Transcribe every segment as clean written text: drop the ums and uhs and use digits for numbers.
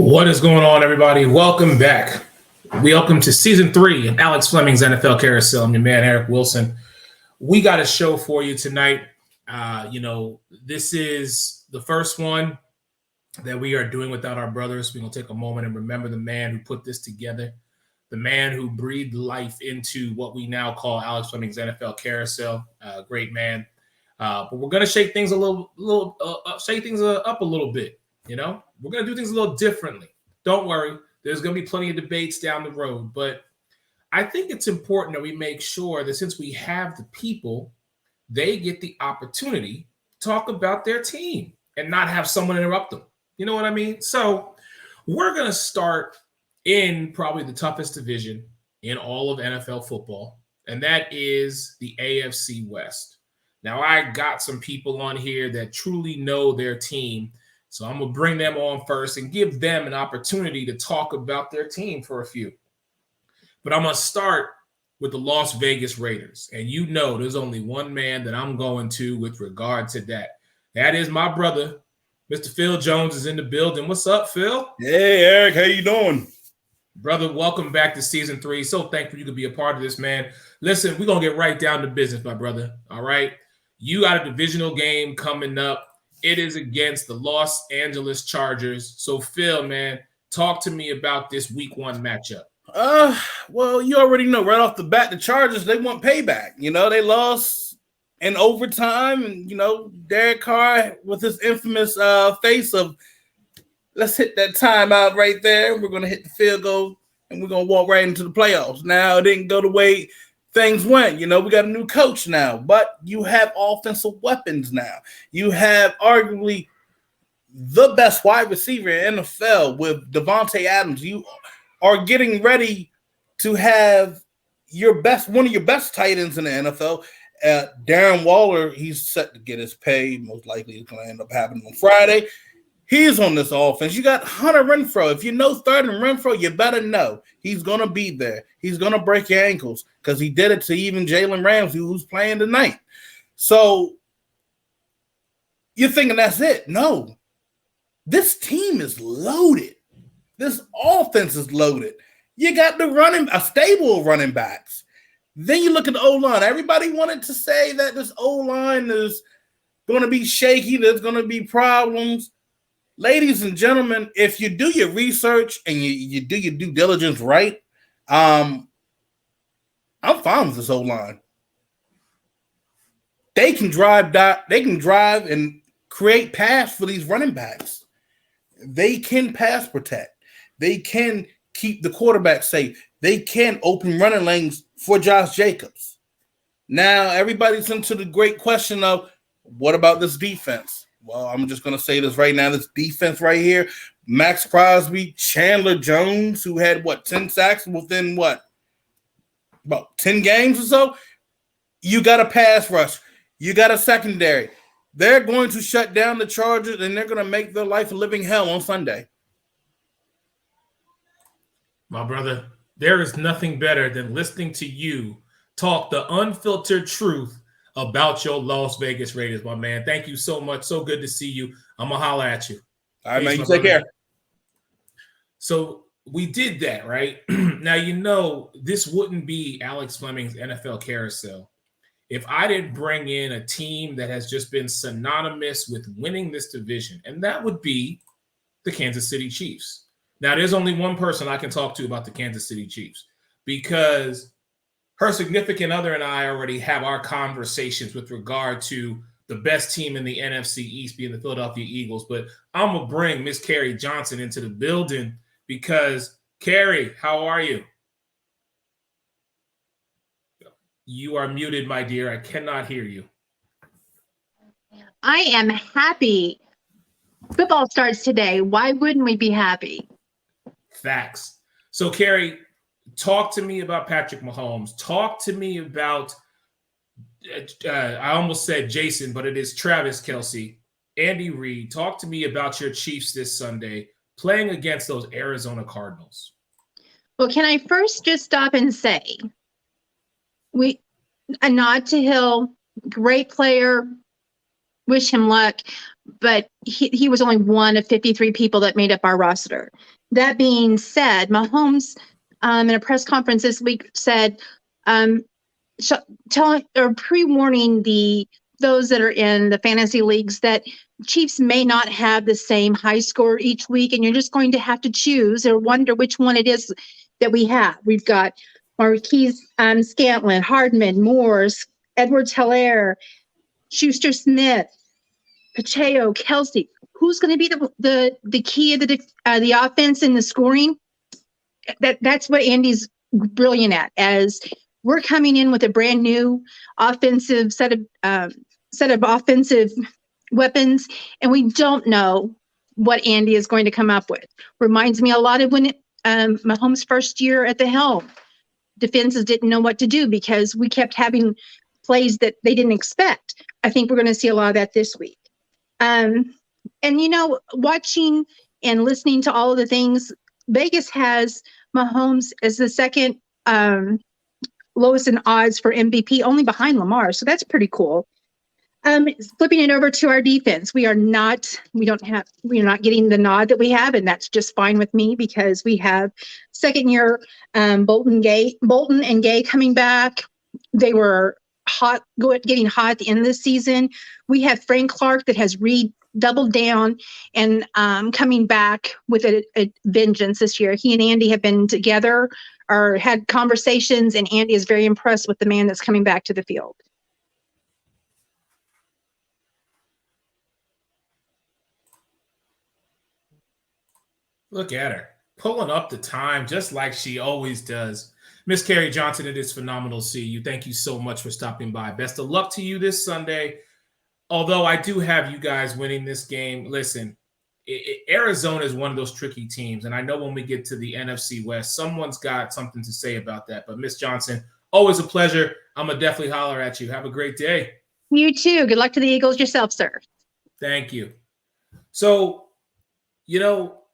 What is going on, everybody? Welcome back. Welcome to season 3 of Alex Flemings NFL Carousel. I'm your man, Eric Wilson. We got a show for you tonight. This is the first one that we are doing without our brothers. We're going to take a moment and remember the man who put this together, the man who breathed life into what we now call Alex Flemings NFL Carousel. Great man. But we're going to shake things up a little bit. We're going to do things a little differently. Don't worry. There's going to be plenty of debates down the road. But I think it's important that we make sure that since we have the people, they get the opportunity to talk about their team and not have someone interrupt them. You know what I mean? So we're going to start in probably the toughest division in all of NFL football, and that is the AFC West. Now, I got some people on here that truly know their team. So I'm going to bring them on first and give them an opportunity to talk about their team for a few. But I'm going to start with the Las Vegas Raiders. And there's only one man that I'm going to with regard to that. That is my brother, Mr. Phil Jones is in the building. What's up, Phil? Hey, Eric. How you doing? Brother, welcome back to season 3. So thankful you could be a part of this, man. Listen, we're going to get right down to business, my brother. All right? You got a divisional game coming up. It is against the Los Angeles Chargers. So, Phil, man, talk to me about this week 1 matchup. Well, you already know right off the bat, the Chargers, they want payback. They lost in overtime. And, Derek Carr with his infamous face of, let's hit that timeout right there. We're going to hit the field goal, and we're going to walk right into the playoffs. Now, it didn't go the way things went. We got a new coach now, but you have offensive weapons now. You have arguably the best wide receiver in NFL with Devontae Adams. You are getting ready to have one of your best tight ends in the NFL. Darren Waller, he's set to get his pay. Most likely it's going to end up happening on Friday. He's on this offense. You got Hunter Renfrow. If you know starting Renfrow, you better know he's going to be there. He's going to break your ankles because he did it to even Jalen Ramsey, who's playing tonight. So you're thinking that's it. No. This team is loaded. This offense is loaded. You got a stable of running backs. Then you look at the O-line. Everybody wanted to say that this O-line is going to be shaky. There's going to be problems. Ladies and gentlemen, if you do your research and you do your due diligence right, I'm fine with this O-line. They can drive and create pass for these running backs. They can pass protect. They can keep the quarterback safe. They can open running lanes for Josh Jacobs. Now, everybody's into the great question of, what about this defense? Well, I'm just going to say this right now. This defense right here, Max Crosby, Chandler Jones, who had, 10 sacks within, about 10 games or so? You got a pass rush. You got a secondary. They're going to shut down the Chargers, and they're going to make their life a living hell on Sunday. My brother, there is nothing better than listening to you talk the unfiltered truth about your Las Vegas Raiders, my man. Thank you so much. So good to see you. I'm going to holler at you. All right, man. You take care. So we did that, right? Now, this wouldn't be Alex Fleming's NFL Carousel if I didn't bring in a team that has just been synonymous with winning this division, and that would be the Kansas City Chiefs. Now, there's only one person I can talk to about the Kansas City Chiefs because her significant other and I already have our conversations with regard to the best team in the NFC East being the Philadelphia Eagles. But I'm going to bring Miss Carrie Johnson into the building because, Carrie, how are you? You are muted, my dear. I cannot hear you. I am happy. Football starts today. Why wouldn't we be happy? Facts. So, Carrie, talk to me about Patrick Mahomes. Talk to me about, I almost said Jason, but it is Travis Kelce, Andy Reid. Talk to me about your Chiefs this Sunday playing against those Arizona Cardinals. Well, can I first just stop and say, a nod to Hill, great player, wish him luck, but he was only one of 53 people that made up our roster. That being said, Mahomes in a press conference this week said, telling or pre-warning those that are in the fantasy leagues that Chiefs may not have the same high score each week, and you're just going to have to choose or wonder which one it is that we have. We've got Marquise Scantlin, Hardman, Moores, Edwards-Helaire, Schuster-Smith, Pacheco, Kelsey. Who's going to be the key of the offense and the scoring? That's what Andy's brilliant at. As we're coming in with a brand new offensive set of offensive weapons, and we don't know what Andy is going to come up with. Reminds me a lot of when Mahomes' first year at the helm. Defenses didn't know what to do because we kept having plays that they didn't expect. I think we're going to see a lot of that this week. And, watching and listening to all of the things, Vegas has Mahomes as the second lowest in odds for MVP, only behind Lamar. So that's pretty cool. Flipping it over to our defense, we're not getting the nod that we have, and that's just fine with me because we have second year Bolton and Gay coming back. They were getting hot at the end of the season. We have Frank Clark that has doubled down and coming back with a vengeance this year. He and Andy have been together or had conversations, and Andy is very impressed with the man that's coming back to the field. Look at her, pulling up the time just like she always does. Miss Carrie Johnson, it is phenomenal to see you. Thank you so much for stopping by. Best of luck to you this Sunday. Although I do have you guys winning this game. Listen, Arizona is one of those tricky teams, and I know when we get to the NFC West, someone's got something to say about that. But Miss Johnson, always a pleasure. I'm going to definitely holler at you. Have a great day. You too. Good luck to the Eagles yourself, sir. Thank you. So,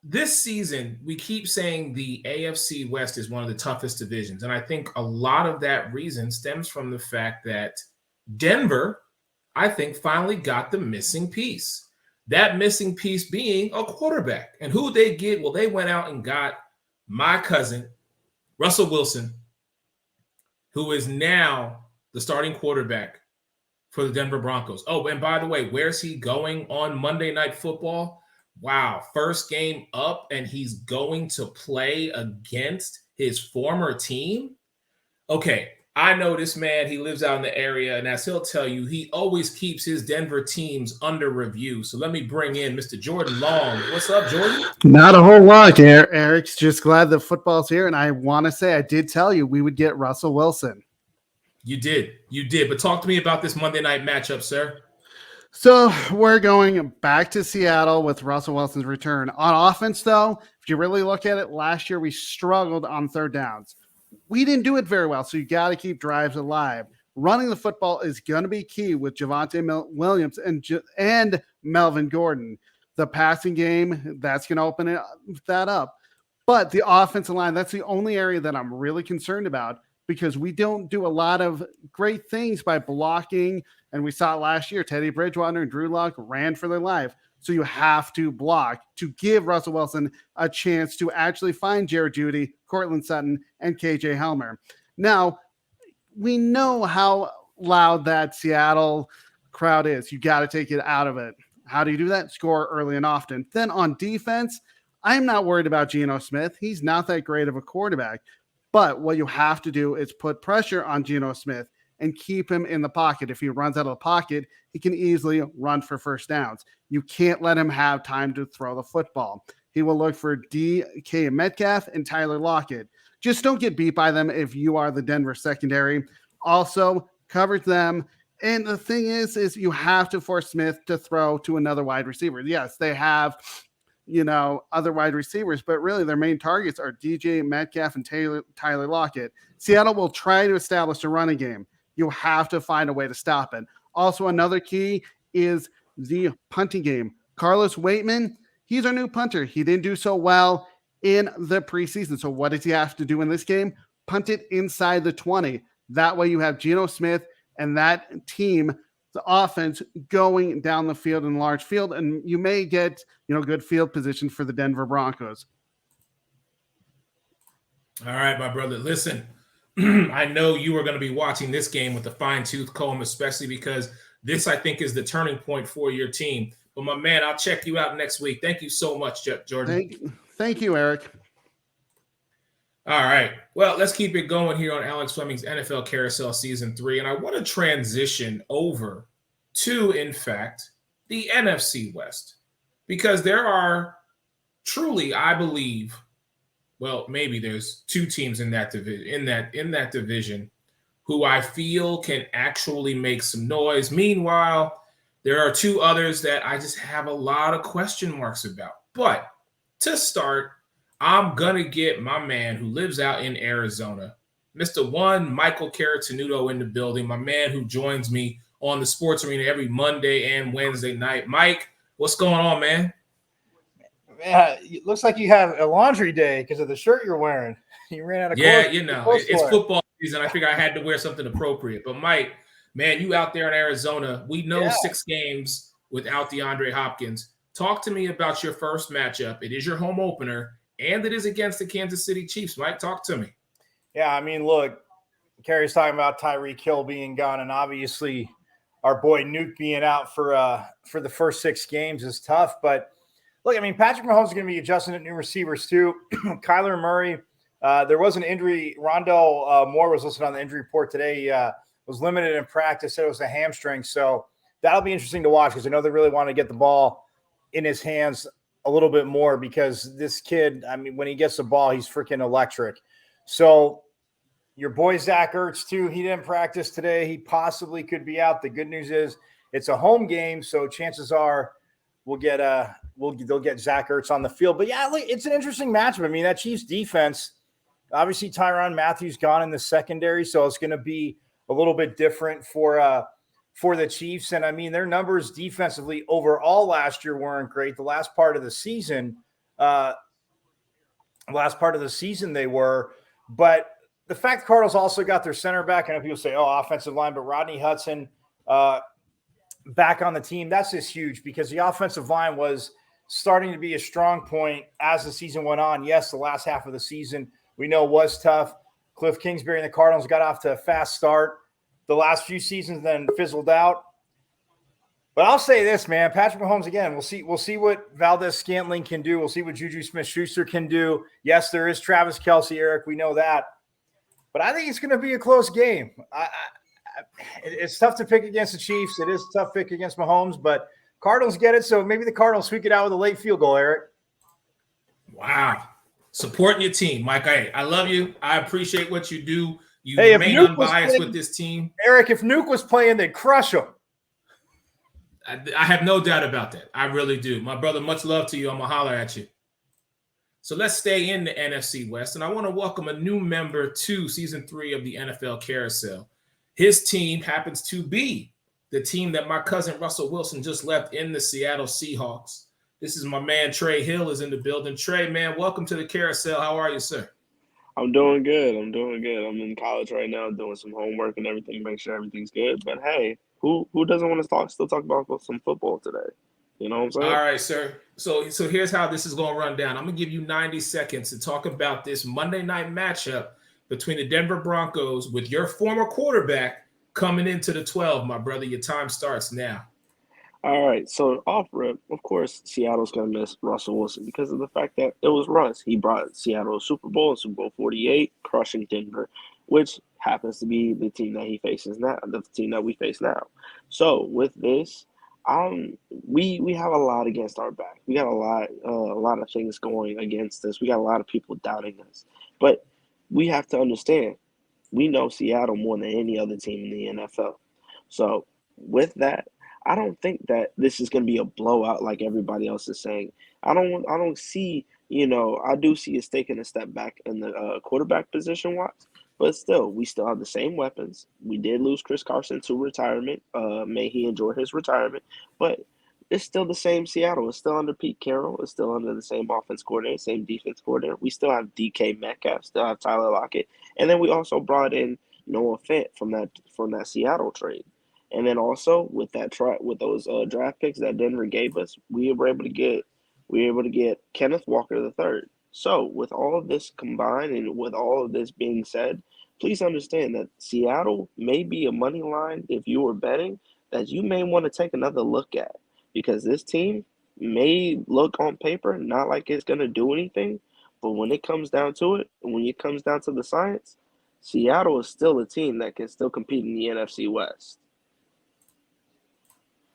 this season, we keep saying the AFC West is one of the toughest divisions. And I think a lot of that reason stems from the fact that Denver, I think, finally got the missing piece. That missing piece being a quarterback. And who they get? Well, they went out and got my cousin, Russell Wilson, who is now the starting quarterback for the Denver Broncos. Oh, and by the way, where's he going on Monday Night Football? Wow, first game up, and he's going to play against his former team? Okay, I know this man, he lives out in the area, and as he'll tell you, he always keeps his Denver teams under review. So let me bring in Mr. Jordan Long. What's up, Jordan? Not a whole lot, Eric's just glad the football's here, and I want to say I did tell you we would get Russell Wilson. You did. But talk to me about this Monday night matchup, sir. So we're going back to Seattle with Russell Wilson's return. On offense, though, if you really look at it, last year we struggled on third downs. We didn't do it very well, so you got to keep drives alive. Running the football is going to be key with Javonte Williams and Melvin Gordon. The passing game, that's going to open that up. But the offensive line, that's the only area that I'm really concerned about because we don't do a lot of great things by blocking. And we saw it last year. Teddy Bridgewater and Drew Lock ran for their life. So you have to block to give Russell Wilson a chance to actually find Jared Jeudy, Cortland Sutton, and KJ Helmer. Now, we know how loud that Seattle crowd is. You got to take it out of it. How do you do that? Score early and often. Then on defense, I'm not worried about Geno Smith. He's not that great of a quarterback. But what you have to do is put pressure on Geno Smith and keep him in the pocket. If he runs out of the pocket, he can easily run for first downs. You can't let him have time to throw the football. He will look for DK Metcalf and Tyler Lockett. Just don't get beat by them if you are the Denver secondary. Also, cover them. And the thing is you have to force Smith to throw to another wide receiver. Yes, they have, other wide receivers, but really their main targets are DJ Metcalf and Tyler Lockett. Seattle will try to establish a running game. You have to find a way to stop it. Also, another key is the punting game. Carlos Waitman, he's our new punter. He didn't do so well in the preseason. So what does he have to do in this game? Punt it inside the 20. That way you have Geno Smith and that team, the offense, going down the field in a large field, and you may get, good field position for the Denver Broncos. All right, my brother. Listen, I know you are going to be watching this game with a fine-tooth comb, especially because this, I think, is the turning point for your team. But my man, I'll check you out next week. Thank you so much, Jordan. Thank you, Eric. All right. Well, let's keep it going here on Alex Fleming's NFL Carousel Season 3. And I want to transition over to, in fact, the NFC West. Because there are truly, I believe, well, maybe there's two teams in that division who I feel can actually make some noise. Meanwhile, there are two others that I just have a lot of question marks about. But to start, I'm going to get my man who lives out in Arizona, Mr. One Michael Caratanudo in the building, my man who joins me on the Sports Arena every Monday and Wednesday night. Mike, what's going on, man? Yeah, it looks like you have a laundry day because of the shirt you're wearing. You ran out of clothes. Yeah, it's football season. I figured I had to wear something appropriate. But Mike, man, you out there in Arizona, we know 6 games without DeAndre Hopkins. Talk to me about your first matchup. It is your home opener, and it is against the Kansas City Chiefs. Mike, talk to me. Yeah, I mean, look, Kerry's talking about Tyreek Hill being gone, and obviously our boy Nuke being out for the first 6 games is tough. But look, I mean, Patrick Mahomes is going to be adjusting at new receivers too. Kyler Murray, there was an injury. Rondell Moore was listed on the injury report today. He was limited in practice. Said it was a hamstring. So that'll be interesting to watch because I know they really want to get the ball in his hands a little bit more because this kid, I mean, when he gets the ball, he's freaking electric. So your boy Zach Ertz too, he didn't practice today. He possibly could be out. The good news is it's a home game, so chances are they'll get Zach Ertz on the field. But yeah, look, it's an interesting matchup. I mean, that Chiefs defense, obviously Tyrann Mathieu gone in the secondary, so it's going to be a little bit different for the Chiefs. And I mean, their numbers defensively overall last year weren't great. The last part of the season they were. But the fact the Cardinals also got their center back, I know people say, oh, offensive line, but Rodney Hudson back on the team, that's just huge because the offensive line was starting to be a strong point as the season went on. Yes, the last half of the season we know was tough. Cliff Kingsbury and the Cardinals got off to a fast start. The last few seasons then fizzled out. But I'll say this, man, Patrick Mahomes, again, we'll see what Valdez-Scantling can do. We'll see what Juju Smith-Schuster can do. Yes, there is Travis Kelce, Eric. We know that. But I think it's going to be a close game. It's tough to pick against the Chiefs. It is a tough pick against Mahomes, but Cardinals get it. So maybe the Cardinals squeak it out with a late field goal, Eric. Wow. Supporting your team, Mike. I love you. I appreciate what you do. You remain unbiased with this team. Eric, if Nuke was playing, they'd crush him. I have no doubt about that. I really do. My brother, much love to you. I'm going to holler at you. So let's stay in the NFC West, and I want to welcome a new member to Season 3 of the NFL Carousel. His team happens to be the team that my cousin Russell Wilson just left in the Seattle Seahawks. This is my man Trey Hill is in the building. Trey, man, welcome to the Carousel. How are you, sir? I'm doing good. I'm in college right now doing some homework and everything, make sure everything's good. But, hey, who doesn't want to still talk about some football today? You know what I'm saying? All right, sir. So here's how this is going to run down. I'm going to give you 90 seconds to talk about this Monday night matchup between the Denver Broncos with your former quarterback coming into the 12, my brother. Your time starts now. All right. So off rip, of course, Seattle's going to miss Russell Wilson because of the fact that it was Russ. He brought Seattle a Super Bowl 48, crushing Denver, which happens to be the team that he faces now, the team that we face now. So with this, we have a lot against our back. We got a lot of things going against us. We got a lot of people doubting us. But we have to understand, we know Seattle more than any other team in the NFL. So with that, I don't think that this is going to be a blowout like everybody else is saying. I don't see, I do see us taking a step back in the quarterback position wise, but still, we still have the same weapons. We did lose Chris Carson to retirement. May he enjoy his retirement, but it's still the same Seattle. It's still under Pete Carroll. It's still under the same offense coordinator, same defense coordinator. We still have DK Metcalf, still have Tyler Lockett, and then we also brought in Noah Fant from that Seattle trade. And then also with those draft picks that Denver gave us, we were able to get Kenneth Walker III. So, with all of this combined and with all of this being said, please understand that Seattle may be a money line if you were betting that you may want to take another look at because this team may look on paper not like it's going to do anything, but when it comes down to it, when it comes down to the science, Seattle is still a team that can still compete in the NFC West.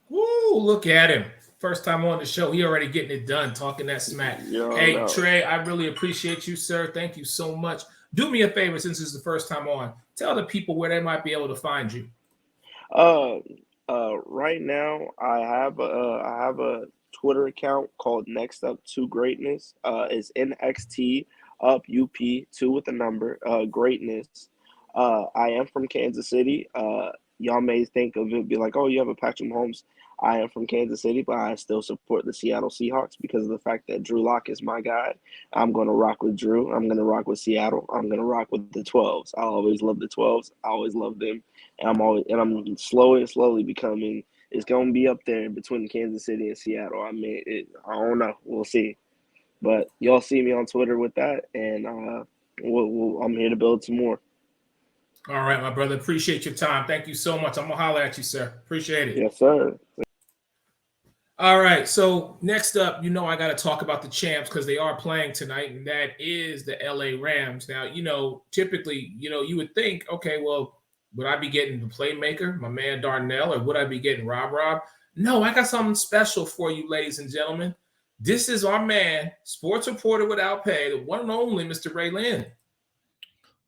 Woo, look at him. First time on the show, he already getting it done, talking that smack. Hey, Trey, I really appreciate you, sir. Thank you so much. Do me a favor, since it's the first time on, tell the people where they might be able to find you. Right now, I have a Twitter account called Next Up to Greatness. It's NXT up UP 2 with the number greatness. I am from Kansas City. Y'all may think of it, be like, oh, you have a Patrick Mahomes. I am from Kansas City, but I still support the Seattle Seahawks because of the fact that Drew Lock is my guy. I'm going to rock with Drew. I'm going to rock with Seattle. I'm going to rock with the 12s. I always love the 12s. I always love them. And I'm slowly becoming, it's going to be up there between Kansas City and Seattle. I mean, I don't know. We'll see. But y'all see me on Twitter with that, and I'm here to build some more. All right, my brother. Appreciate your time. Thank you so much. I'm going to holler at you, sir. Appreciate it. Yes, sir. All right, so next up, I got to talk about the champs because they are playing tonight, and that is the LA Rams. Now, typically, you would think, okay, well, would I be getting the playmaker, my man Darnell, or would I be getting Rob? No, I got something special for you, ladies and gentlemen. This is our man, sports reporter without pay, the one and only Mr. Ray Lynn.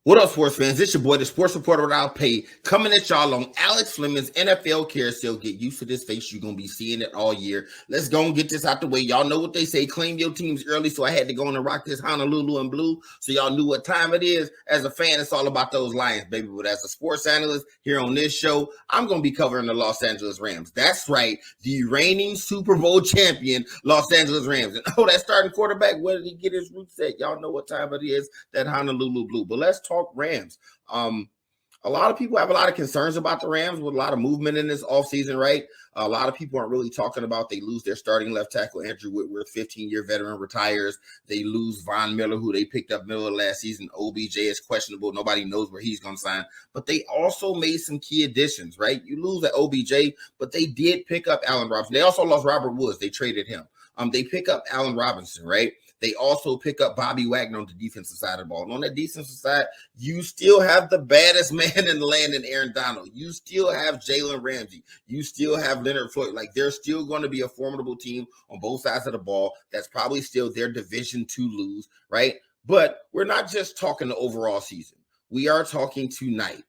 What up, sports fans? It's your boy, the sports reporter without pay, coming at y'all on Alex Flemings NFL Carousel. Get used to this face. You're going to be seeing it all year. Let's go and get this out the way. Y'all know what they say, claim your teams early, so I had to go on and rock this Honolulu and blue so y'all knew what time it is. As a fan, it's all about those Lions, baby. But as a sports analyst here on this show, I'm going to be covering the Los Angeles Rams. That's right, the reigning Super Bowl champion Los Angeles Rams. And that starting quarterback, where did he get his roots at? Y'all know what time it is, that Honolulu blue. But let's talk Rams. A lot of people have a lot of concerns about the Rams with a lot of movement in this offseason, right? A lot of people aren't really talking about they lose their starting left tackle, Andrew Whitworth, 15-year veteran, retires. They lose Von Miller, who they picked up middle of last season. OBJ is questionable. Nobody knows where he's going to sign. But they also made some key additions, right? You lose at OBJ, but they did pick up Allen Robinson. They also lost Robert Woods. They traded him. They pick up Allen Robinson, right? They also pick up Bobby Wagner on the defensive side of the ball. And on that defensive side, you still have the baddest man in the land in Aaron Donald. You still have Jalen Ramsey. You still have Leonard Floyd. Like, they're still going to be a formidable team on both sides of the ball. That's probably still their division to lose, right? But we're not just talking the overall season. We are talking tonight.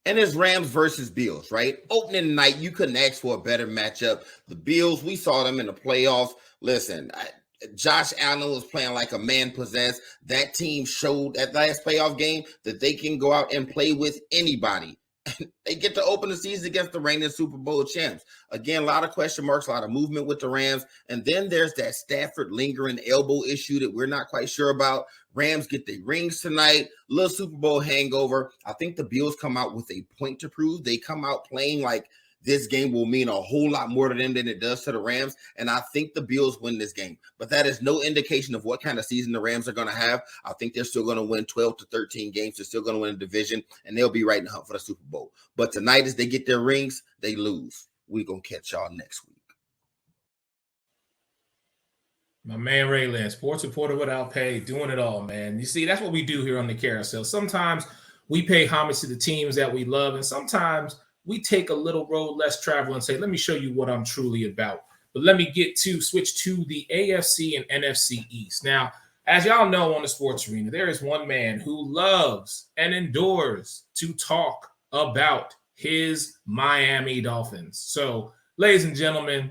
And it's Rams versus Bills, right? Opening night, you couldn't ask for a better matchup. The Bills, we saw them in the playoffs. Listen, Josh Allen was playing like a man possessed. That team showed that last playoff game that they can go out and play with anybody. They get to open the season against the reigning Super Bowl champs. Again, a lot of question marks, a lot of movement with the Rams. And then there's that Stafford lingering elbow issue that we're not quite sure about. Rams get their rings tonight, little Super Bowl hangover. I think the Bills come out with a point to prove. They come out playing like this game will mean a whole lot more to them than it does to the Rams. And I think the Bills win this game. But that is no indication of what kind of season the Rams are going to have. I think they're still going to win 12 to 13 games. They're still going to win a division, and they'll be right in the hunt for the Super Bowl. But tonight, as they get their rings, they lose. We're going to catch y'all next week. My man Ray Lynn, sports reporter without pay, doing it all, man. You see, that's what we do here on the Carousel. Sometimes we pay homage to the teams that we love, and sometimes we take a little road less travel and say, let me show you what I'm truly about. But let me switch to the AFC and NFC East. Now, as y'all know on the sports arena, there is one man who loves and endures to talk about his Miami Dolphins. So, ladies and gentlemen,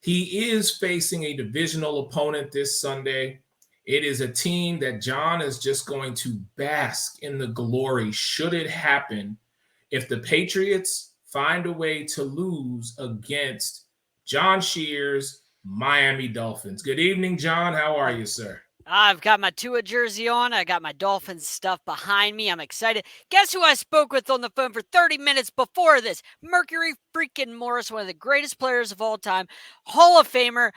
he is facing a divisional opponent this Sunday. It is a team that John is just going to bask in the glory should it happen if the Patriots find a way to lose against Jon Shearer's Miami Dolphins. Good evening, John. How are you, sir? I've got my Tua jersey on. I got my Dolphins stuff behind me. I'm excited. Guess who I spoke with on the phone for 30 minutes before this? Mercury freaking Morris, one of the greatest players of all time, Hall of Famer,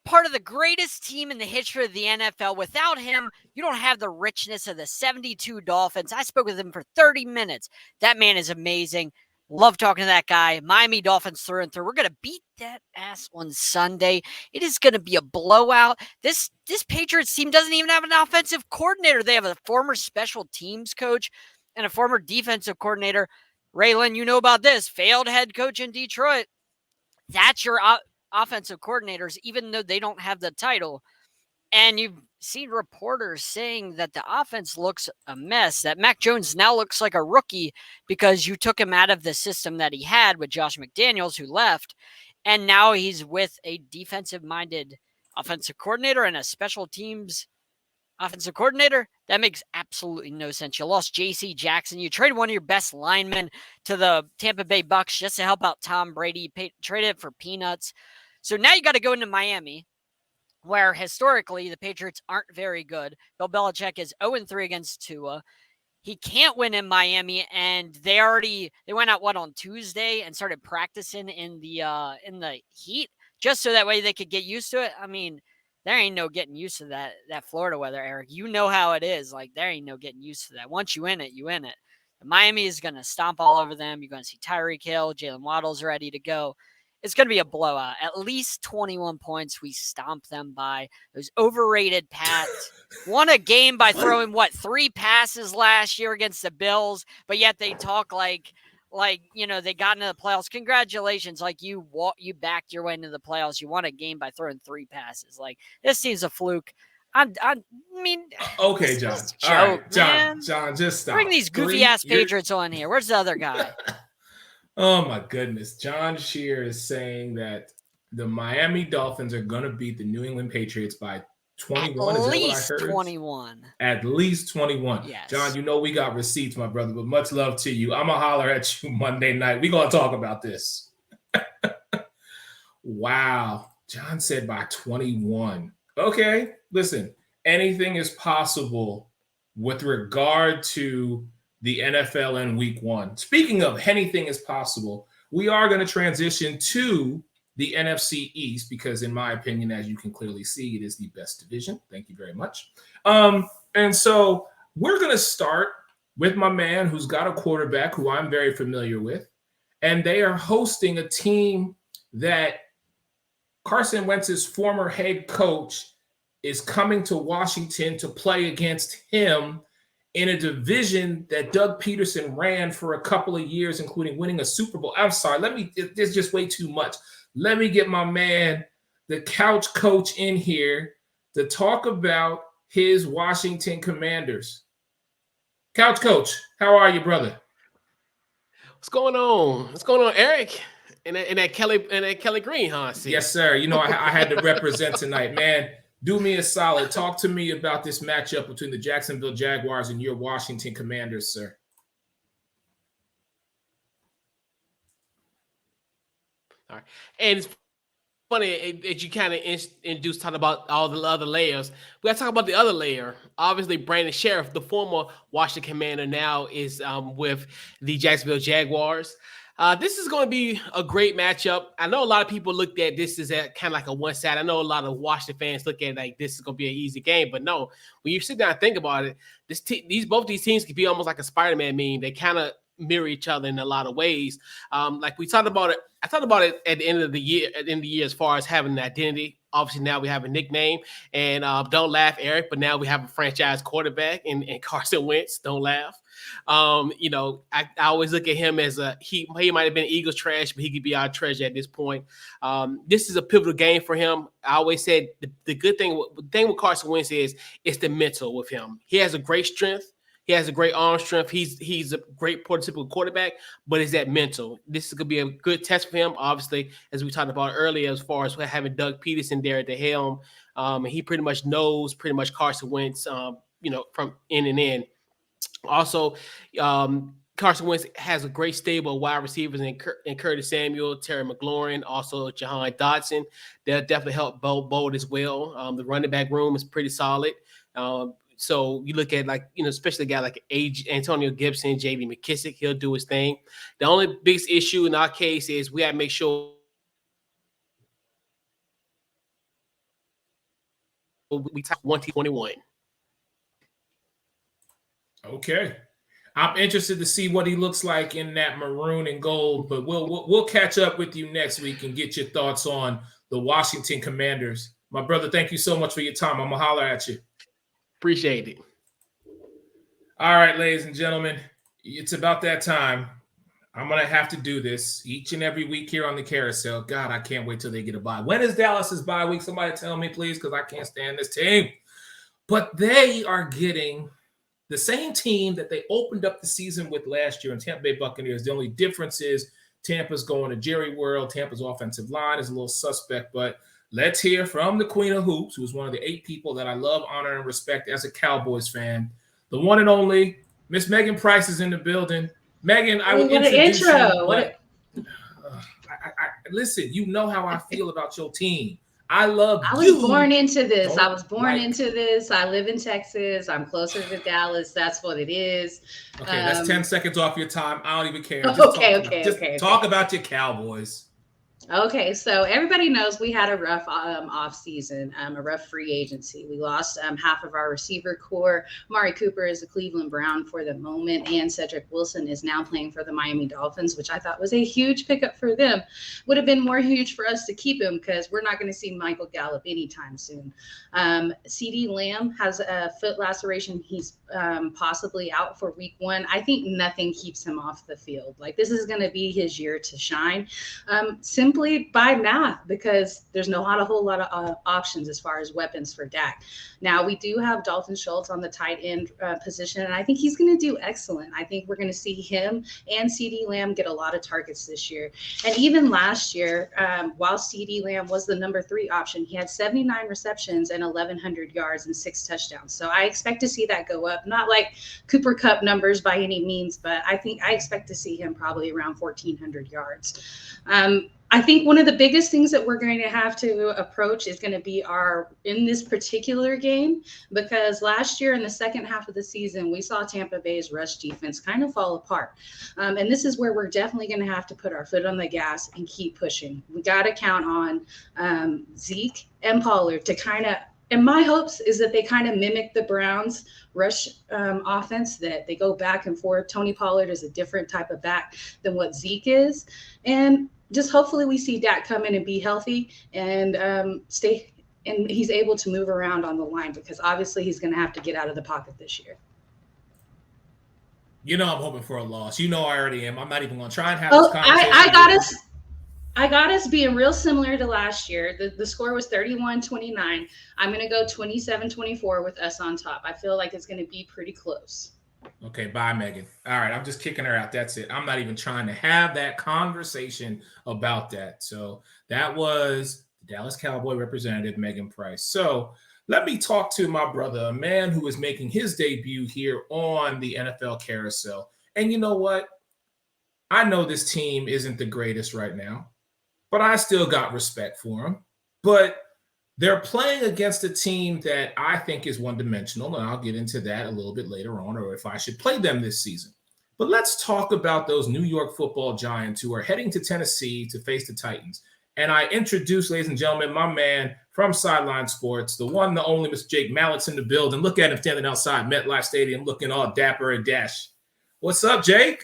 part of the greatest team in the history of the NFL. Without him, you don't have the richness of the 72 Dolphins. I spoke with him for 30 minutes. That man is amazing. Love talking to that guy. Miami Dolphins through and through. We're going to beat that ass on Sunday. It is going to be a blowout. This Patriots team doesn't even have an offensive coordinator. They have a former special teams coach and a former defensive coordinator. Raylan, you know about this. Failed head coach in Detroit. That's your offensive coordinators, even though they don't have the title. And you've seen reporters saying that the offense looks a mess, that Mac Jones now looks like a rookie because you took him out of the system that he had with Josh McDaniels, who left. And now he's with a defensive-minded offensive coordinator and a special teams offensive coordinator. That makes absolutely no sense. You lost J.C. Jackson. You traded one of your best linemen to the Tampa Bay Bucks just to help out Tom Brady. Traded it for peanuts. So now you got to go into Miami, where historically the Patriots aren't very good. Bill Belichick is 0-3 against Tua. He can't win in Miami, and they went out on Tuesday and started practicing in the heat just so that way they could get used to it. I mean, there ain't no getting used to that Florida weather, Eric. You know how it is. Like, there ain't no getting used to that. Once you in it, you in it. Miami is going to stomp all over them. You're going to see Tyreek Hill, Jalen Waddle's ready to go. It's going to be a blowout. At least 21 points. We stomp them by. Those overrated Pats won a game by throwing, 3 passes last year against the Bills, but yet they talk like they got into the playoffs. Congratulations. Like, you backed your way into the playoffs. You won a game by throwing 3 passes. Like, this seems a fluke. I mean, okay, John. Joke, all right, man. John, just stop. Bring these goofy ass Patriots on here. Where's the other guy? Oh my goodness. Jon Shearer is saying that the Miami Dolphins are going to beat the New England Patriots by 21. At Is least that what I heard? 21. At least 21. Yes. John, you know we got receipts, my brother, but much love to you. I'm going to holler at you Monday night. We're going to talk about this. Wow. John said by 21. Okay, listen, anything is possible with regard to the NFL in week 1. Speaking of anything is possible, we are going to transition to the NFC East because, in my opinion, as you can clearly see, it is the best division. Thank you very much. And so we're going to start with my man who's got a quarterback who I'm very familiar with, and they are hosting a team that Carson Wentz's former head coach is coming to Washington to play against him in a division that Doug Peterson ran for a couple of years, including winning a Super Bowl. I'm sorry, there's just way too much. Let me get my man, the couch coach, in here to talk about his Washington Commanders. Couch coach, how are you, brother? What's going on? What's going on, Eric? And that Kelly Green, huh? Yes, sir. You know, I had to represent tonight, man. Do me a solid. Talk to me about this matchup between the Jacksonville Jaguars and your Washington Commanders, sir. All right. And it's funny that you kind of induced talking about all the other layers. We got to talk about the other layer. Obviously, Brandon Sheriff, the former Washington Commander, now is with the Jacksonville Jaguars. This is going to be a great matchup. I know a lot of people looked at this as kind of like a one side. I know a lot of Washington fans look at it like this is going to be an easy game, but no. When you sit down and think about it, both these teams could be almost like a Spider-Man meme. They kind of mirror each other in a lot of ways. Like we talked about it. I talked about it at the end of the year. At the end of the year, as far as having an identity. Obviously, now we have a nickname, and don't laugh, Eric. But now we have a franchise quarterback and Carson Wentz. Don't laugh. I always look at him as he might have been Eagles trash, but he could be our treasure at this point. This is a pivotal game for him. I always said the thing with Carson Wentz is it's the mental with him. He has a great strength. He has a great arm strength. He's a great prototypical quarterback, but it's that mental. This is going to be a good test for him, obviously, as we talked about earlier, as far as having Doug Peterson there at the helm. And he pretty much knows Carson Wentz, from in and in. Also, Carson Wentz has a great stable of wide receivers in Curtis Samuel, Terry McLaurin, also Jahan Dotson. They'll definitely help Bold as well. The running back room is pretty solid. So you look at especially a guy like Antonio Gibson, J.D. McKissick, he'll do his thing. The only biggest issue in our case is we have to make sure we talk 2021. Okay. I'm interested to see what he looks like in that maroon and gold, but we'll catch up with you next week and get your thoughts on the Washington Commanders. My brother, thank you so much for your time. I'm going to holler at you. Appreciate it. All right, ladies and gentlemen, it's about that time. I'm going to have to do this each and every week here on the Carousel. God, I can't wait till they get a bye. When is Dallas's bye week? Somebody tell me, please, because I can't stand this team. But they are getting the same team that they opened up the season with last year in Tampa Bay Buccaneers. The only difference is Tampa's going to Jerry World. Tampa's offensive line is a little suspect, but let's hear from the Queen of Hoops, who's one of the 8 people that I love, honor, and respect as a Cowboys fan. The one and only Miss Megan Price is in the building. Megan, I would introduce you. Listen, you know how I feel about your team. I love you. I was born into this. I live in Texas. I'm closer to Dallas. That's what it is. Okay, that's 10 seconds off your time. I don't even care. Talk about your Cowboys. Okay, so everybody knows we had a rough off season, a rough free agency. We lost half of our receiver core. Amari Cooper is a Cleveland Brown for the moment, and Cedric Wilson is now playing for the Miami Dolphins, which I thought was a huge pickup for them. Would have been more huge for us to keep him because we're not going to see Michael Gallup anytime soon. CeeDee Lamb has a foot laceration. He's possibly out for week 1. I think nothing keeps him off the field. Like, this is going to be his year to shine. Simply by math, because there's not a whole lot of options as far as weapons for Dak. Now, we do have Dalton Schultz on the tight end position, and I think he's going to do excellent. I think we're going to see him and CeeDee Lamb get a lot of targets this year. And even last year, while CeeDee Lamb was the number 3 option, he had 79 receptions and 1,100 yards and 6 touchdowns. So I expect to see that go up. Not like Cooper Kupp numbers by any means, but I expect to see him probably around 1,400 yards. I think one of the biggest things that we're going to have to approach is going to be in this particular game, because last year in the second half of the season, we saw Tampa Bay's rush defense kind of fall apart. And this is where we're definitely going to have to put our foot on the gas and keep pushing. We got to count on Zeke and Pollard to kind of, and my hopes is that they kind of mimic the Browns rush offense, that they go back and forth. Tony Pollard is a different type of back than what Zeke is. And just hopefully we see Dak come in and be healthy and stay, and he's able to move around on the line, because obviously he's going to have to get out of the pocket this year. You know I'm hoping for a loss. You know I already am. I'm not even going to try and have this conversation. I got us being real similar to last year. The score was 31-29. I'm going to go 27-24 with us on top. I feel like it's going to be pretty close. Okay, bye, Megan. All right, I'm just kicking her out. That's it. I'm not even trying to have that conversation about that. So that was the Dallas Cowboy representative, Megan Price. So let me talk to my brother, a man who is making his debut here on the NFL Carousel. And you know what? I know this team isn't the greatest right now, but I still got respect for them. But they're playing against a team that I think is one-dimensional, and I'll get into that a little bit later on, or if I should play them this season. But let's talk about those New York Football Giants who are heading to Tennessee to face the Titans. And I introduce, ladies and gentlemen, my man from Sideline Sports, the one, the only Mr. Jake Mallett's in the building. Look at him standing outside MetLife Stadium looking all dapper and dash. What's up, Jake?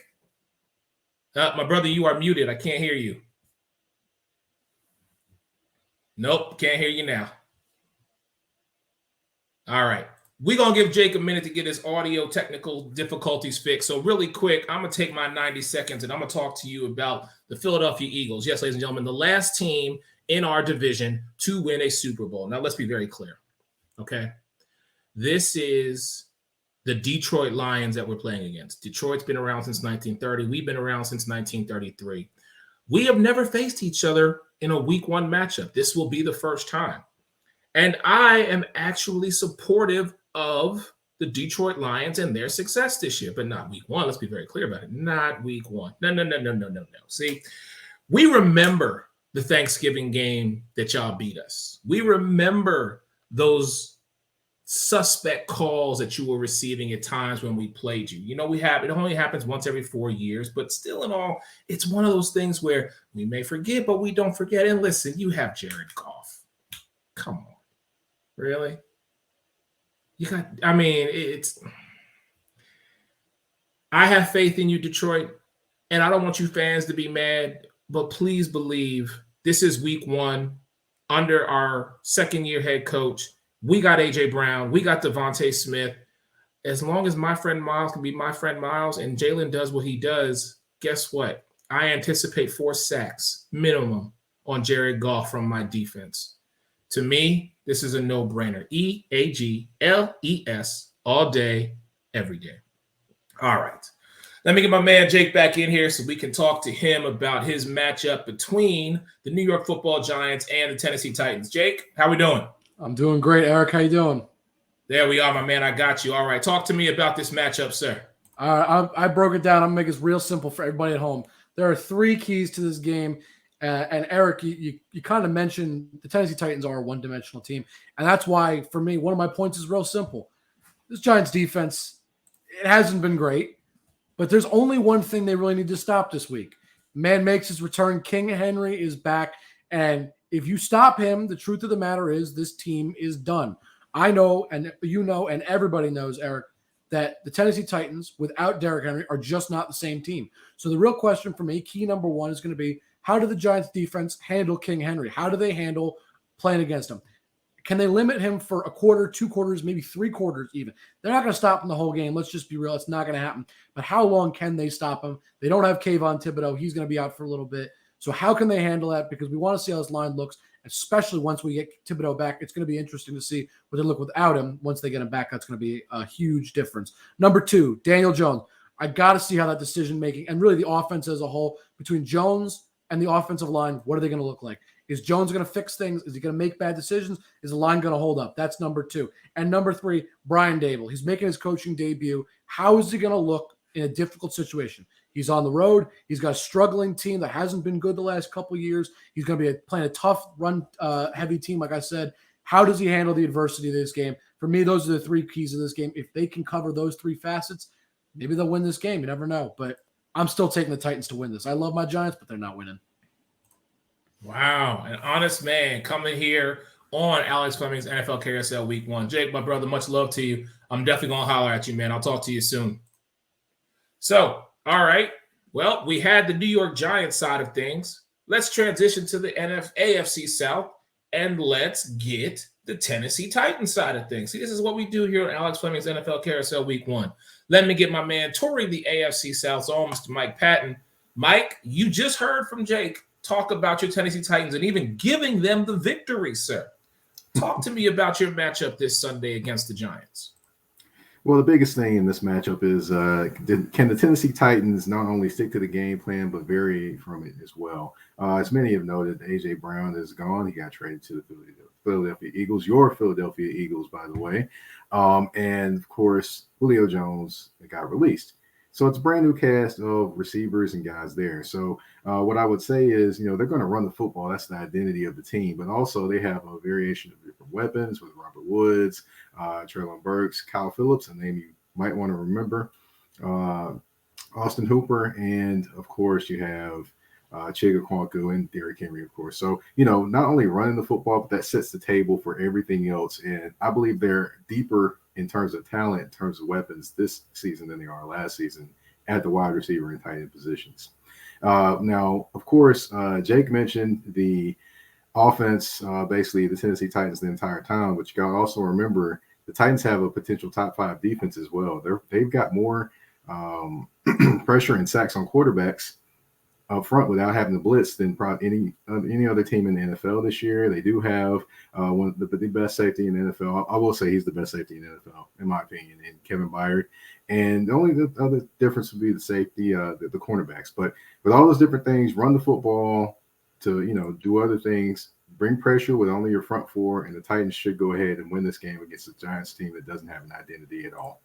My brother, you are muted. I can't hear you. Nope, can't hear you now. All right. We're going to give Jake a minute to get his audio technical difficulties fixed. So really quick, I'm going to take my 90 seconds and I'm going to talk to you about the Philadelphia Eagles. Yes, ladies and gentlemen, the last team in our division to win a Super Bowl. Now, let's be very clear, okay? This is the Detroit Lions that we're playing against. Detroit's been around since 1930. We've been around since 1933. We have never faced each other in a week 1 matchup. This will be the first time. And I am actually supportive of the Detroit Lions and their success this year, but not week 1. Let's be very clear about it. Not week 1. No. See, we remember the Thanksgiving game that y'all beat us. We remember those suspect calls that you were receiving at times when we played you. You know, it only happens once every 4 years, but still in all, it's one of those things where we may forget, but we don't forget. And listen, you have Jared Goff. Come on. Really? I have faith in you, Detroit, and I don't want you fans to be mad, but please believe this is week one under our second-year head coach. We got A.J. Brown. We got Devontae Smith. As long as my friend Miles can be my friend Miles and Jalen does what he does, guess what? I anticipate 4 sacks minimum on Jared Goff from my defense. To me, this is a no-brainer. EAGLES all day, every day. All right. Let me get my man Jake back in here so we can talk to him about his matchup between the New York Football Giants and the Tennessee Titans. Jake, how we doing? I'm doing great. Eric, how you doing? There we are, my man. I got you. All right. Talk to me about this matchup, sir. I broke it down. I'm going to make it real simple for everybody at home. There are 3 keys to this game. And Eric, you kind of mentioned the Tennessee Titans are a one-dimensional team. And that's why, for me, one of my points is real simple. This Giants defense, it hasn't been great. But there's only one thing they really need to stop this week. Man makes his return. King Henry is back. And if you stop him, the truth of the matter is this team is done. I know, and you know, and everybody knows, Eric, that the Tennessee Titans without Derrick Henry are just not the same team. So the real question for me, key number 1, is going to be, how do the Giants defense handle King Henry? How do they handle playing against him? Can they limit him for a quarter, 2 quarters, maybe 3 quarters even? They're not going to stop him the whole game. Let's just be real. It's not going to happen. But how long can they stop him? They don't have Kayvon Thibodeau. He's going to be out for a little bit. So how can they handle that? Because we want to see how this line looks, especially once we get Thibodeau back. It's going to be interesting to see what they look without him. Once they get him back, that's going to be a huge difference. Number 2, Daniel Jones. I got to see how that decision-making and really the offense as a whole between Jones and the offensive line, what are they going to look like? Is Jones going to fix things? Is he going to make bad decisions? Is the line going to hold up? That's number 2. And number 3, Brian Dable. He's making his coaching debut. How is he going to look in a difficult situation? He's on the road. He's got a struggling team that hasn't been good the last couple of years. He's going to be playing a tough run-heavy team, like I said. How does he handle the adversity of this game? For me, those are the 3 keys of this game. If they can cover those 3 facets, maybe they'll win this game. You never know. But I'm still taking the Titans to win this. I love my Giants, but they're not winning. Wow, an honest man coming here on Alex Fleming's NFL Carousel Week 1. Jake, my brother, much love to you. I'm definitely going to holler at you, man. I'll talk to you soon. So, all right. Well, we had the New York Giants side of things. Let's transition to the AFC South, and let's get the Tennessee Titans side of things. See, this is what we do here on Alex Fleming's NFL Carousel Week 1. Let me get my man touring the AFC South's own, Mr. Mike Patton. Mike, you just heard from Jake talk about your Tennessee Titans and even giving them the victory, sir. Talk to me about your matchup this Sunday against the Giants. Well, the biggest thing in this matchup is can the Tennessee Titans not only stick to the game plan, but vary from it as well? As many have noted, A.J. Brown is gone. He got traded to the Philadelphia Eagles, your Philadelphia Eagles, by the way. And, of course, Julio Jones got released. So it's a brand new cast of receivers and guys there. So what I would say is, they're going to run the football. That's the identity of the team. But also they have a variation of different weapons with Robert Woods, Treylon Burks, Kyle Phillips, a name you might want to remember, Austin Hooper, and, of course, you have Chiga Kwanku and Derrick Henry, of course. So, not only running the football, but that sets the table for everything else. And I believe they're deeper in terms of talent, in terms of weapons this season than they are last season at the wide receiver and tight end positions. Now, of course, Jake mentioned the offense, basically the Tennessee Titans the entire time, but you got to also remember the Titans have a potential top 5 defense as well. They've got more pressure and sacks on quarterbacks up front without having to blitz than probably any other team in the NFL this year. They do have one of the best safety in the NFL. I will say he's the best safety in the NFL, in my opinion, in Kevin Byard. And the only other difference would be the safety, the cornerbacks. But with all those different things, run the football to, do other things, bring pressure with only your front 4, and the Titans should go ahead and win this game against a Giants team that doesn't have an identity at all.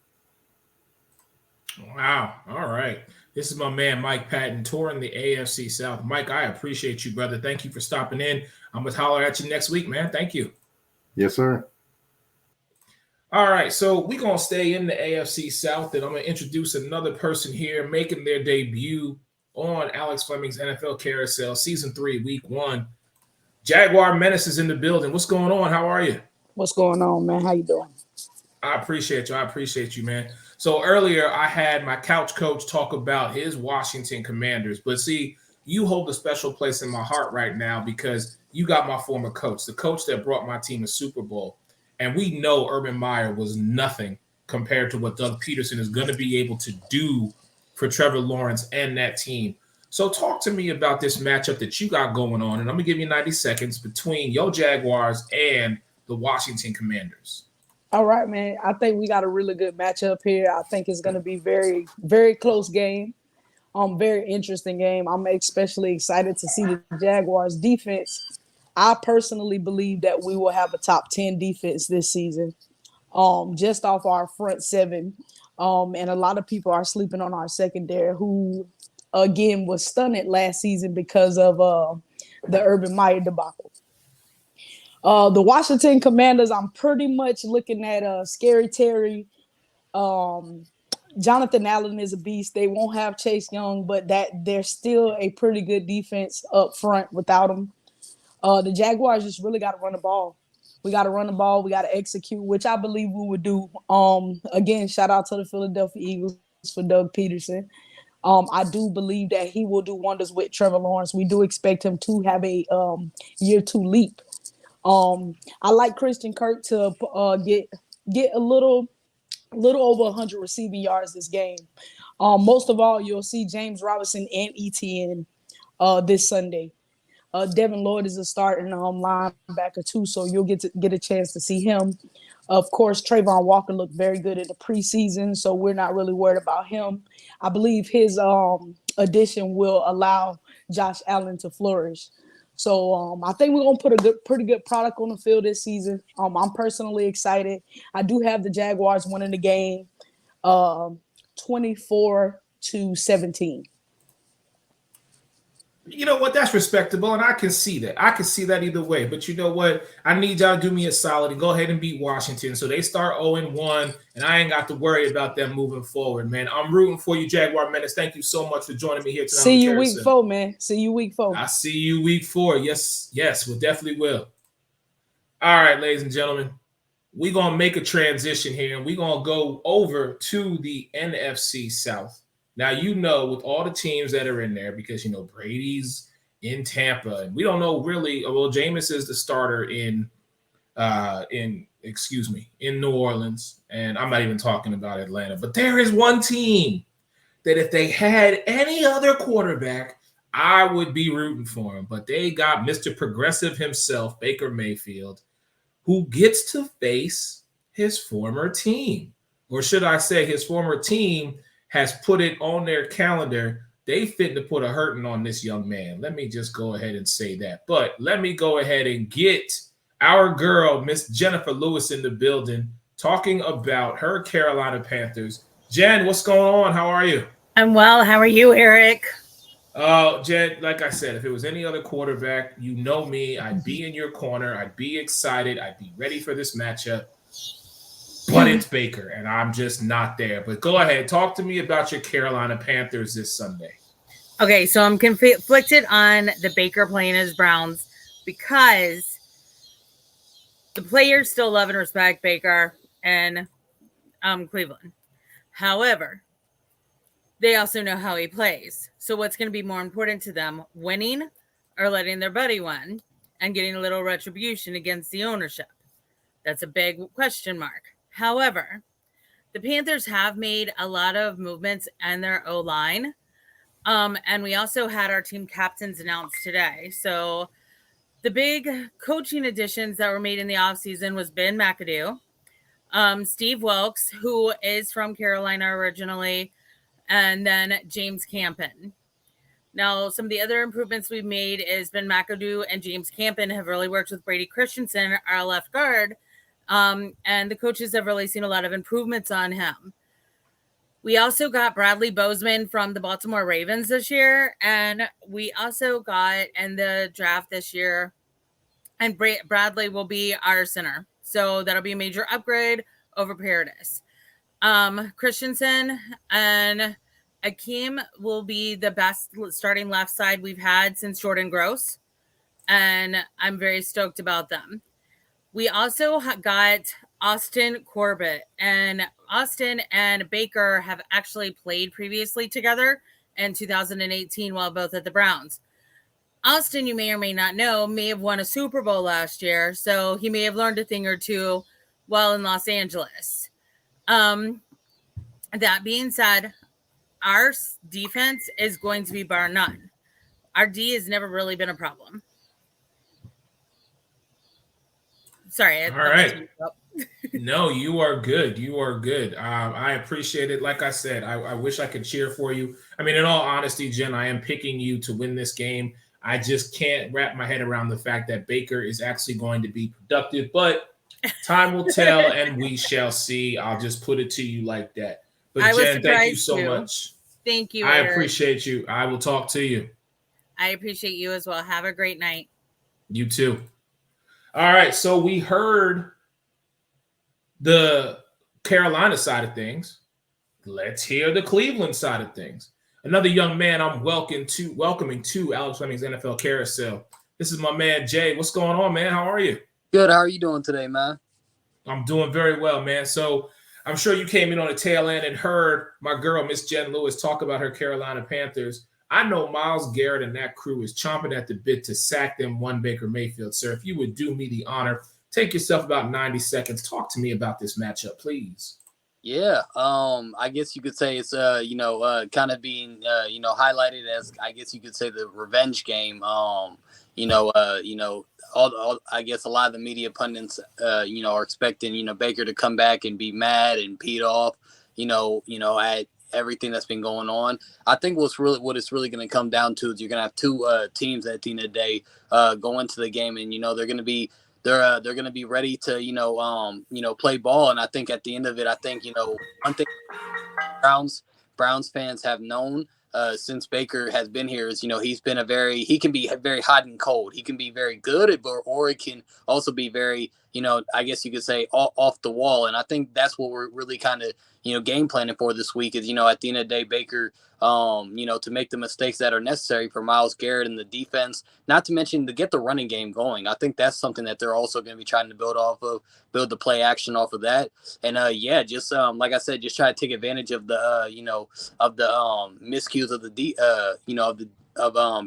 Wow. All right. This is my man, Mike Patton, touring the AFC South. Mike, I appreciate you, brother. Thank you for stopping in. I'm going to holler at you next week, man. Thank you. Yes, sir. All right. So we're going to stay in the AFC South, and I'm going to introduce another person here making their debut on Alex Fleming's NFL Carousel, Season 3, Week 1. Jaguar Menace is in the building. What's going on? How are you? What's going on, man? How you doing? I appreciate you. I appreciate you, man. So earlier I had my couch coach talk about his Washington Commanders, but see, you hold a special place in my heart right now because you got my former coach, the coach that brought my team a Super Bowl. And we know Urban Meyer was nothing compared to what Doug Peterson is going to be able to do for Trevor Lawrence and that team. So talk to me about this matchup that you got going on, and I'm going to give you 90 seconds between your Jaguars and the Washington Commanders. All right, man. I think we got a really good matchup here. I think it's going to be very, very close game. Very interesting game. I'm especially excited to see the Jaguars defense. I personally believe that we will have a top 10 defense this season, just off our front seven. And a lot of people are sleeping on our secondary, who, again, was stunned last season because of the Urban Meyer debacle. The Washington Commanders, I'm pretty much looking at Scary Terry. Jonathan Allen is a beast. They won't have Chase Young, but they're still a pretty good defense up front without him. The Jaguars just really got to run the ball. We got to run the ball. We got to execute, which I believe we would do. Again, shout out to the Philadelphia Eagles for Doug Peterson. I do believe that he will do wonders with Trevor Lawrence. We do expect him to have a year 2 leap. I like Christian Kirk to get a little over 100 receiving yards this game. Most of all, you'll see James Robinson and ETN this Sunday. Devin Lloyd is a starting linebacker too, so you'll get a chance to see him. Of course, Trayvon Walker looked very good in the preseason, so we're not really worried about him. I believe his addition will allow Josh Allen to flourish. So I think we're going to put a pretty good product on the field this season. I'm personally excited. I do have the Jaguars winning the game 24-17. You know what? That's respectable, and I can see that. I can see that either way. But you know what? I need y'all to do me a solid and go ahead and beat Washington so they start 0-1, and I ain't got to worry about them moving forward, man. I'm rooting for you, Jaguar Menace. Thank you so much for joining me here tonight. See you week 4, man. See you week 4. I see you week 4. Yes, we definitely will. All right, ladies and gentlemen, we're going to make a transition here, and we're going to go over to the NFC South. Now, you know, with all the teams that are in there, because, you know, Brady's in Tampa, and we don't know really. Well, Jameis is the starter in New Orleans, and I'm not even talking about Atlanta. But there is one team that if they had any other quarterback, I would be rooting for him. But they got Mr. Progressive himself, Baker Mayfield, who gets to face his former team. Or should I say his former team has put it on their calendar. They fit to put a hurting on this young man. Let me just go ahead and say that. But let me go ahead and get our girl, Miss Jennifer Lewis, in the building, talking about her Carolina Panthers. Jen, what's going on? How are you? I'm well. How are you, Eric? Jen, like I said, if it was any other quarterback, you know me, I'd be in your corner. I'd be excited. I'd be ready for this matchup. But it's Baker, and I'm just not there. But go ahead. Talk to me about your Carolina Panthers this Sunday. Okay, so I'm conflicted on the Baker playing as Browns because the players still love and respect Baker and Cleveland. However, they also know how he plays. So what's going to be more important to them, winning or letting their buddy win and getting a little retribution against the ownership? That's a big question mark. However, the Panthers have made a lot of movements in their O-line. And we also had our team captains announced today. So the big coaching additions that were made in the offseason was Ben McAdoo, Steve Wilkes, who is from Carolina originally, and then James Campen. Now, some of the other improvements we've made is Ben McAdoo and James Campen have really worked with Brady Christensen, our left guard, and the coaches have really seen a lot of improvements on him. We also got Bradley Bozeman from the Baltimore Ravens this year, and we also got in the draft this year, and Bradley will be our center. So that'll be a major upgrade over Paradis. Christensen and Akeem will be the best starting left side we've had since Jordan Gross, and I'm very stoked about them. We also got Austin Corbett. And Austin and Baker have actually played previously together in 2018 while both at the Browns. Austin, you may or may not know, may have won a Super Bowl last year, so he may have learned a thing or two while in Los Angeles. That being said, our defense is going to be bar none. Our D has never really been a problem. Sorry. All right. No, you are good. You are good. I appreciate it. Like I said, I wish I could cheer for you. I mean, in all honesty, Jen, I am picking you to win this game. I just can't wrap my head around the fact that Baker is actually going to be productive, but time will tell and we shall see. I'll just put it to you like that. But Jen, thank you so much. Thank you, I Eric. appreciate you. I will talk to you. I appreciate you as well. Have a great night. You too. All right. So we heard the Carolina side of things. Let's hear the Cleveland side of things. Another young man I'm welcoming to Alex Fleming's NFL Carousel. This is my man, Jay. What's going on, man? How are you? Good. How are you doing today, man? I'm doing very well, man. So I'm sure you came in on the tail end and heard my girl, Miss Jen Lewis, talk about her Carolina Panthers. I know Myles Garrett and that crew is chomping at the bit to sack them one Baker Mayfield. Sir, if you would do me the honor, take yourself about 90 seconds. Talk to me about this matchup, please. Yeah, I guess you could say it's kind of being highlighted as, I guess you could say, the revenge game. All I guess a lot of the media pundits are expecting Baker to come back and be mad and peed off at everything that's been going on. I think what it's really going to come down to is you're going to have two teams at the end of the day go into the game, and they're going to be ready to play ball. And I think at the end of it, one thing Browns fans have known since Baker has been here is he can be very hot and cold. He can be very good, or it can also be very I guess you could say off the wall. And I think that's what we're really kind of game planning for this week is at the end of the day, Baker to make the mistakes that are necessary for Myles Garrett and the defense, not to mention to get the running game going. I think that's something that they're also going to be trying to build the play action off of that. And just like I said, just try to take advantage of the miscues of the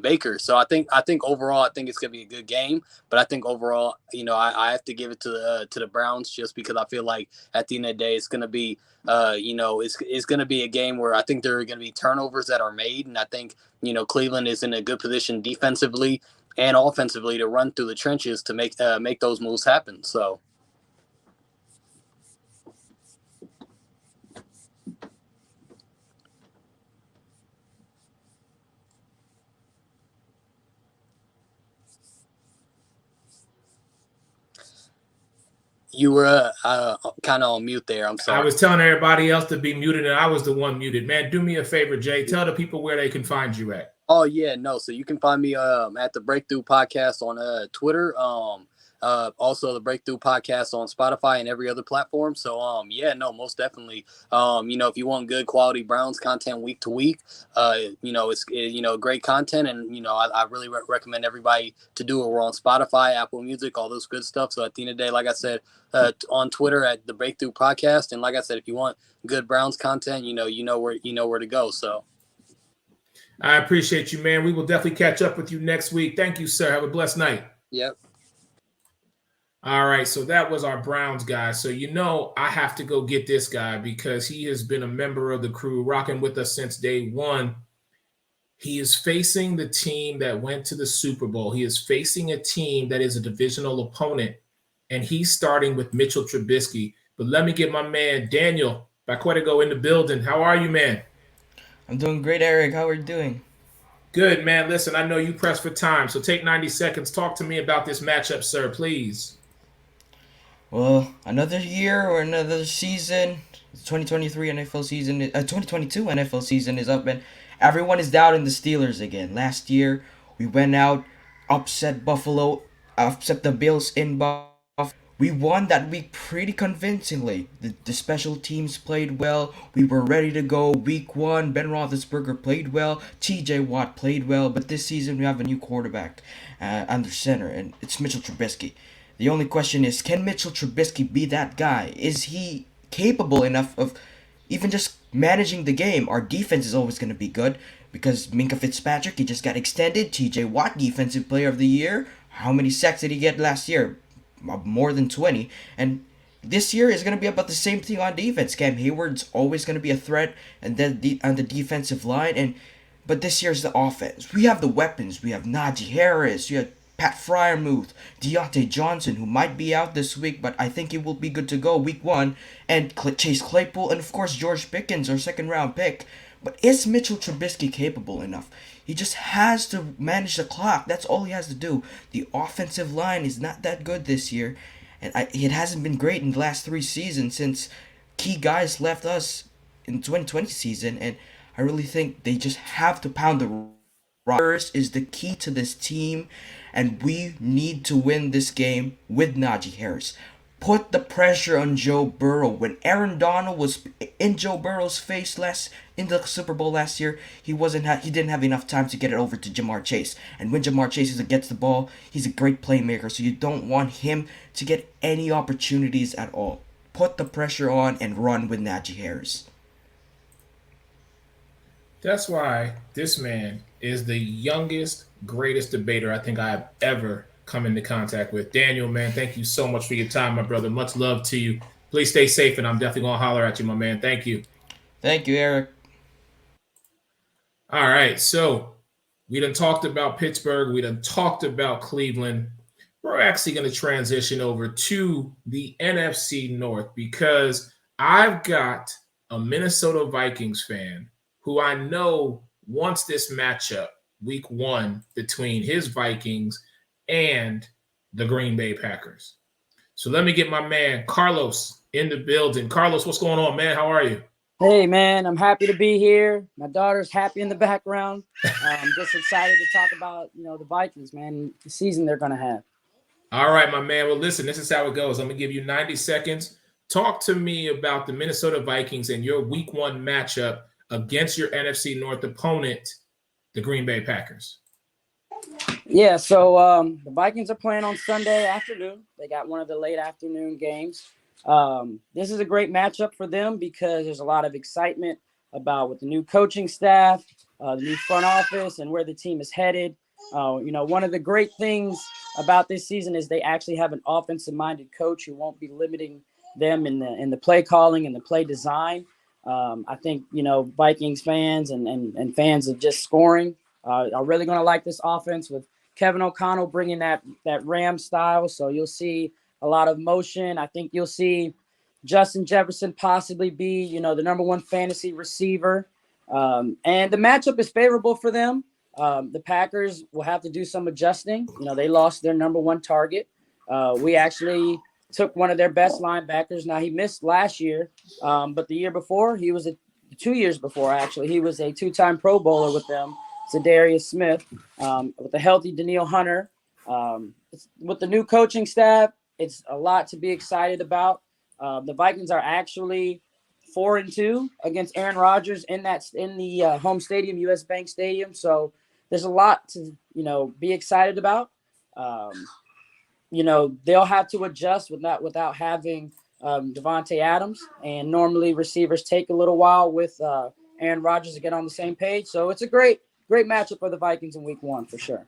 Baker. So I think overall, I think it's gonna be a good game. But I think overall, I have to give it to the Browns just because I feel like at the end of the day, it's gonna be it's gonna be a game where I think there are gonna be turnovers that are made, and I think Cleveland is in a good position defensively and offensively to run through the trenches to make those moves happen. So. You were kind of on mute there. I'm sorry. I was telling everybody else to be muted, and I was the one muted. Man, do me a favor, Jay. Tell the people where they can find you at. Oh, yeah, no. So you can find me at the Breakthrough Podcast on Twitter. Also the Breakthrough Podcast on Spotify and every other platform. So most definitely. If you want good quality Browns content week to week, it's great content, and I really recommend everybody to do it. We're on Spotify, Apple Music, all those good stuff. So at the end of the day, like I said, on Twitter at the Breakthrough Podcast, and like I said, if you want good Browns content, you know where to go. So. I appreciate you, man. We will definitely catch up with you next week. Thank you, sir. Have a blessed night. Yep. All right, so that was our Browns guy. So I have to go get this guy because he has been a member of the crew, rocking with us since day one. He is facing the team that went to the Super Bowl. He is facing a team that is a divisional opponent, and he's starting with Mitchell Trubisky. But let me get my man, Daniel Baquetigo, in the building. How are you, man? I'm doing great, Eric. How are you doing? Good, man. Listen, I know you pressed for time, so take 90 seconds. Talk to me about this matchup, sir, please. Well, another year or another season. The 2023 NFL season, 2022 NFL season is up, and everyone is doubting the Steelers again. Last year, we went out, upset Buffalo, upset the Bills in Buffalo. We won that week pretty convincingly. The special teams played well. We were ready to go. Week 1, Ben Roethlisberger played well. T.J. Watt played well. But this season, we have a new quarterback under center, and it's Mitchell Trubisky. The only question is, can Mitchell Trubisky be that guy? Is he capable enough of even just managing the game? Our defense is always going to be good because Minkah Fitzpatrick, he just got extended. TJ Watt, Defensive Player of the Year. How many sacks did he get last year? More than 20. And this year is going to be about the same thing on defense. Cam Hayward's always going to be a threat, and then on the defensive line. But this year's the offense. We have the weapons. We have Najee Harris. We have Pat Fryermuth, Deontay Johnson, who might be out this week, but I think he will be good to go week 1, and Chase Claypool, and of course George Pickens, our second-round pick. But is Mitchell Trubisky capable enough? He just has to manage the clock. That's all he has to do. The offensive line is not that good this year, and it hasn't been great in the last 3 seasons since key guys left us in the 2020 season, and I really think they just have to pound the rock. Is the key to this team, and we need to win this game with Najee Harris. Put the pressure on Joe Burrow. When Aaron Donald was in Joe Burrow's face in the Super Bowl last year, he didn't have enough time to get it over to Jamar Chase. And when Jamar Chase gets the ball, he's a great playmaker, so you don't want him to get any opportunities at all. Put the pressure on and run with Najee Harris. That's why this man is the youngest, greatest debater I think I've ever come into contact with. Daniel, man, thank you so much for your time, my brother. Much love to you. Please stay safe, and I'm definitely going to holler at you, my man. Thank you. Thank you, Eric. All right, so we done talked about Pittsburgh. We done talked about Cleveland. We're actually going to transition over to the NFC North because I've got a Minnesota Vikings fan who I know wants this matchup week 1 between his Vikings and the Green Bay Packers. So let me get my man Carlos in the building. Carlos, what's going on, man? How are you? Hey, man, I'm happy to be here. My daughter's happy in the background. I'm just excited to talk about, the Vikings, man, the season they're going to have. All right, my man. Well, listen, this is how it goes. I'm going to give you 90 seconds. Talk to me about the Minnesota Vikings and your week 1 matchup against your NFC North opponent, the Green Bay Packers. Yeah, so the Vikings are playing on Sunday afternoon. They got one of the late afternoon games. This is a great matchup for them because there's a lot of excitement with the new coaching staff, the new front office, and where the team is headed. One of the great things about this season is they actually have an offensive-minded coach who won't be limiting them in the play calling and the play design. I think, Vikings fans and fans of just scoring are really going to like this offense with Kevin O'Connell bringing that Ram style. So you'll see a lot of motion. I think you'll see Justin Jefferson possibly be, the number 1 fantasy receiver. And the matchup is favorable for them. The Packers will have to do some adjusting. They lost their number 1 target. We actually took one of their best linebackers. Now, he missed last year, but the year before, 2 years before, actually, he was a 2-time Pro Bowler with them, Zadarius Smith, with a healthy Danielle Hunter. With the new coaching staff, it's a lot to be excited about. The Vikings are actually 4-2 against Aaron Rodgers in the home stadium, US Bank Stadium. So there's a lot to, be excited about. They'll have to adjust without having Devontae Adams, and normally receivers take a little while with Aaron Rodgers to get on the same page. So it's a great matchup for the Vikings in week 1 for sure.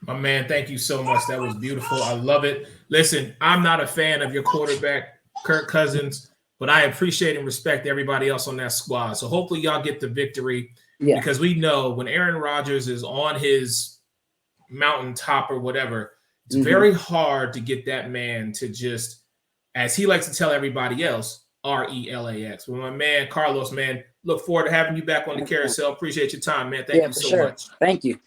My man, thank you so much. That was beautiful. I love it. Listen, I'm not a fan of your quarterback, Kirk Cousins, but I appreciate and respect everybody else on that squad. So hopefully y'all get the victory because we know when Aaron Rodgers is on his mountaintop or whatever, it's very hard to get that man to just, as he likes to tell everybody else, RELAX. Well, my man, Carlos, man, look forward to having you back on the carousel. Appreciate your time, man. Thank you so much. Thank you.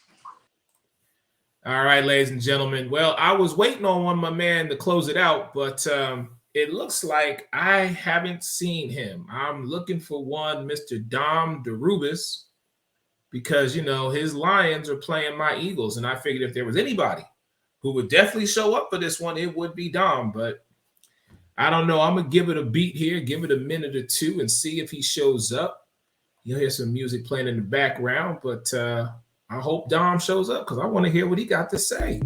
All right, ladies and gentlemen. Well, I was waiting on my man to close it out, but it looks like I haven't seen him. I'm looking for one, Mr. Dom DeRubis, because, his Lions are playing my Eagles, and I figured if there was anybody who would definitely show up for this one, it would be Dom, but I don't know. I'm going to give it a beat here, give it a minute or two, and see if he shows up. You'll hear some music playing in the background, but I hope Dom shows up because I want to hear what he got to say.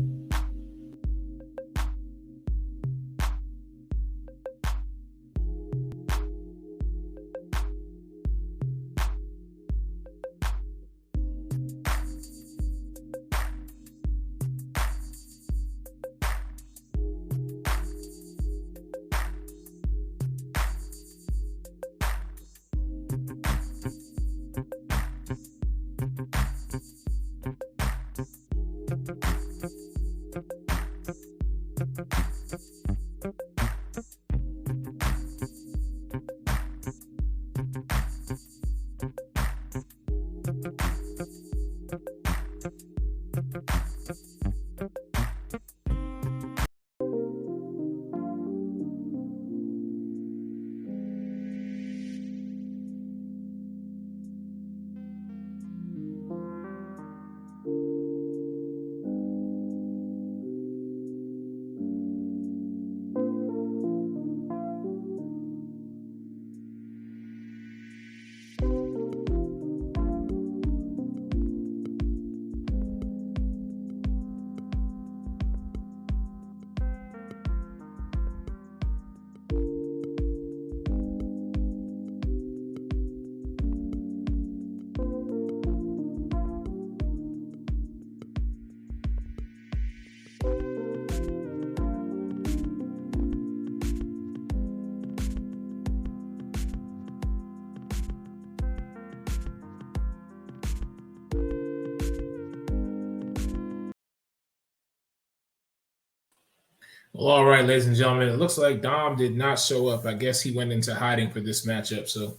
Well, all right, ladies and gentlemen, it looks like Dom did not show up. I guess he went into hiding for this matchup. So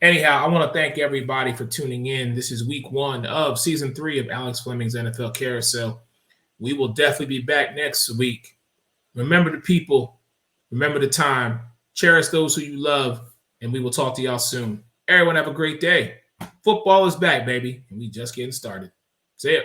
anyhow, I want to thank everybody for tuning in. This is week 1 of season 3 of Alex Fleming's NFL Carousel. We will definitely be back next week. Remember the people, remember the time, cherish those who you love, and we will talk to y'all soon. Everyone have a great day. Football is back, baby, and we just getting started. See ya.